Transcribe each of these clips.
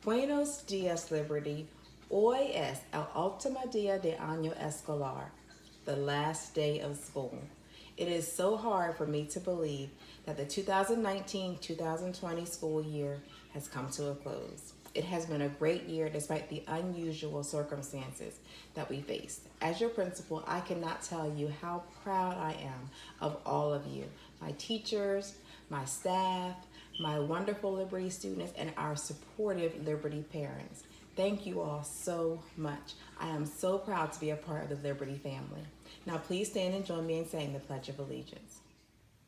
Buenos dias, Liberty. Hoy es el último día de año escolar, the last day of school. It is so hard for me to believe that the 2019-2020 school year has come to a close. It has been a great year despite the unusual circumstances that we faced. As your principal, I cannot tell you how proud I am of all of you, my teachers, my staff, my wonderful Liberty students, and our supportive Liberty parents. Thank you all so much. I am so proud to be a part of the Liberty family. Now please stand and join me in saying the Pledge of Allegiance.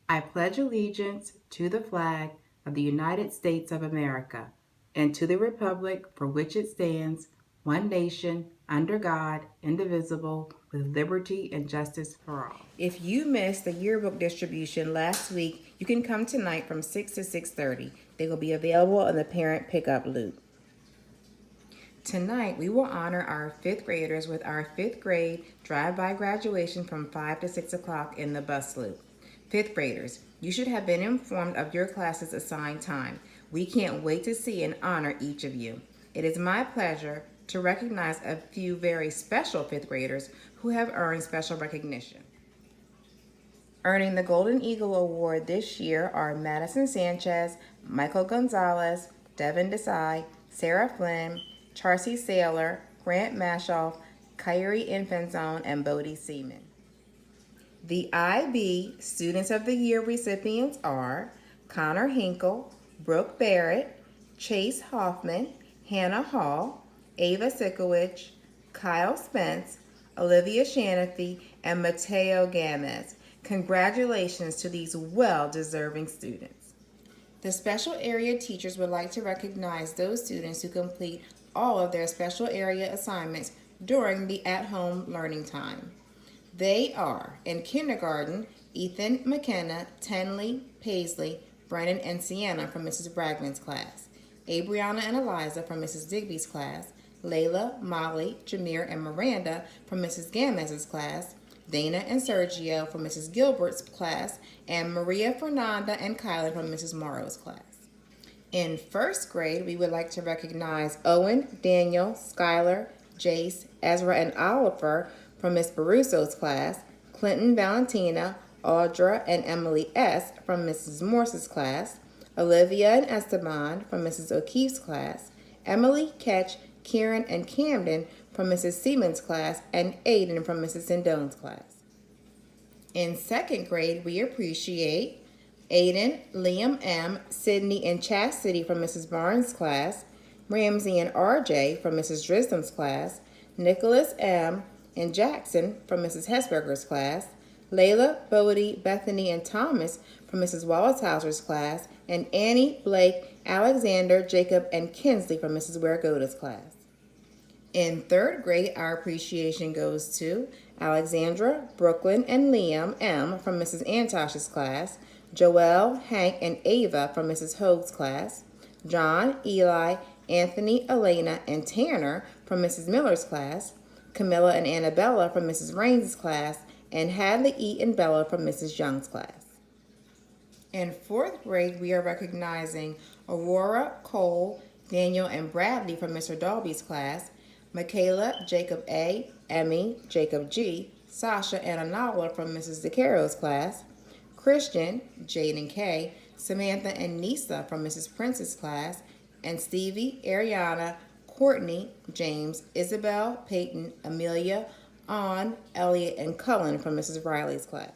I pledge allegiance to the flag of the United States of America and to the republic for which it stands, one nation, under God, indivisible, with liberty and justice for all. If you missed the yearbook distribution last week, you can come tonight from 6 to 6:30. They will be available in the parent pickup loop. Tonight, we will honor our fifth graders with our fifth grade drive-by graduation from 5 to 6 o'clock in the bus loop. Fifth graders, you should have been informed of your class's assigned time. We can't wait to see and honor each of you. It is my pleasure to recognize a few very special fifth graders who have earned special recognition. Earning the Golden Eagle Award this year are Madison Sanchez, Michael Gonzalez, Devin Desai, Sarah Flynn, Charcy Saylor, Grant Mashoff, Kyrie Infantone, and Bodie Seaman. The IB Students of the Year recipients are Connor Hinkle, Brooke Barrett, Chase Hoffman, Hannah Hall, Ava Sikowicz, Kyle Spence, Olivia Shanafy, and Mateo Gamez. Congratulations to these well-deserving students. The special area teachers would like to recognize those students who complete all of their special area assignments during the at-home learning time. They are, in kindergarten, Ethan McKenna, Tenley, Paisley, Brennan, and Sienna from Mrs. Bragman's class, Abriana and Eliza from Mrs. Digby's class, Layla, Molly, Jameer, and Miranda from Mrs. Gamez's class, Dana and Sergio from Mrs. Gilbert's class, and Maria Fernanda and Kylan from Mrs. Morrow's class. In first grade, we would like to recognize Owen, Daniel, Skylar, Jace, Ezra, and Oliver from Miss Barusso's class, Clinton, Valentina, Audra, and Emily S. from Mrs. Morse's class, Olivia and Esteban from Mrs. O'Keefe's class, Emily, Ketch, Kieran, and Camden from Mrs. Siemens' class, and Aiden from Mrs. Sindone's class. In second grade, we appreciate Aiden, Liam M., Sydney, and Chastity from Mrs. Barnes' class, Ramsey and RJ from Mrs. Drisdom's class, Nicholas M. and Jackson from Mrs. Hesberger's class, Layla, Bodie, Bethany, and Thomas from Mrs. Wallashauser's class, and Annie, Blake, Alexander, Jacob, and Kinsley from Mrs. Waragota's class. In third grade, our appreciation goes to Alexandra, Brooklyn, and Liam M. from Mrs. Antosh's class, Joelle, Hank, and Ava from Mrs. Hoag's class, John, Eli, Anthony, Elena, and Tanner from Mrs. Miller's class, Camilla and Annabella from Mrs. Raines' class, and Hadley E. and Bella from Mrs. Young's class. In fourth grade, we are recognizing Aurora, Cole, Daniel, and Bradley from Mr. Dalby's class, Michaela, Jacob A., Emmy, Jacob G., Sasha, and Anala from Mrs. DeCaro's class, Christian, Jaden K., Samantha, and Nisa from Mrs. Prince's class, and Stevie, Ariana, Courtney, James, Isabel, Peyton, Amelia, Ann, Elliot, and Cullen from Mrs. Riley's class.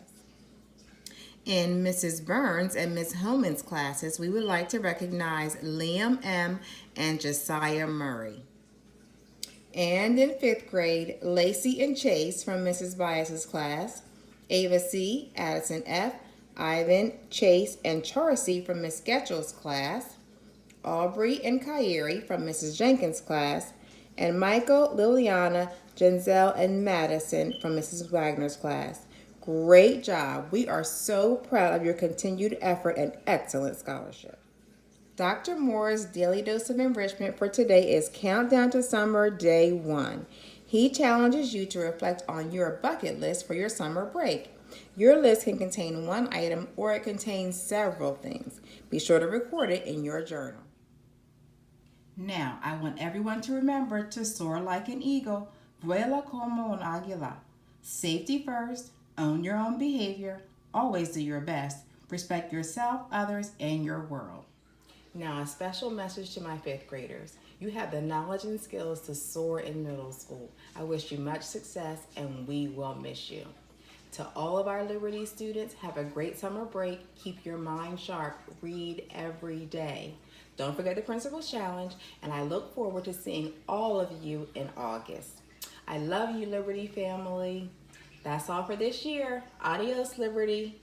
In Mrs. Burns and Ms. Hillman's classes, we would like to recognize Liam M. and Josiah Murray. And in fifth grade, Lacey and Chase from Mrs. Bias's class, Ava C., Addison F., Ivan, Chase, and Charcy from Miss Getchell's class, Aubrey and Kyrie from Mrs. Jenkins' class, and Michael, Liliana, Genzel, and Madison from Mrs. Wagner's class. Great job. We are so proud of your continued effort and excellent scholarship. Dr. Moore's daily dose of enrichment for today is Countdown to Summer Day 1. He challenges you to reflect on your bucket list for your summer break. Your list can contain one item or it contains several things. Be sure to record it in your journal. Now, I want everyone to remember to soar like an eagle, vuela como un águila. Safety first, own your own behavior, always do your best, respect yourself, others, and your world. Now, a special message to my fifth graders. You have the knowledge and skills to soar in middle school. I wish you much success and we will miss you. To all of our Liberty students, have a great summer break. Keep your mind sharp. Read every day. Don't forget the Principal's Challenge, and I look forward to seeing all of you in August. I love you, Liberty family. That's all for this year. Adios, Liberty.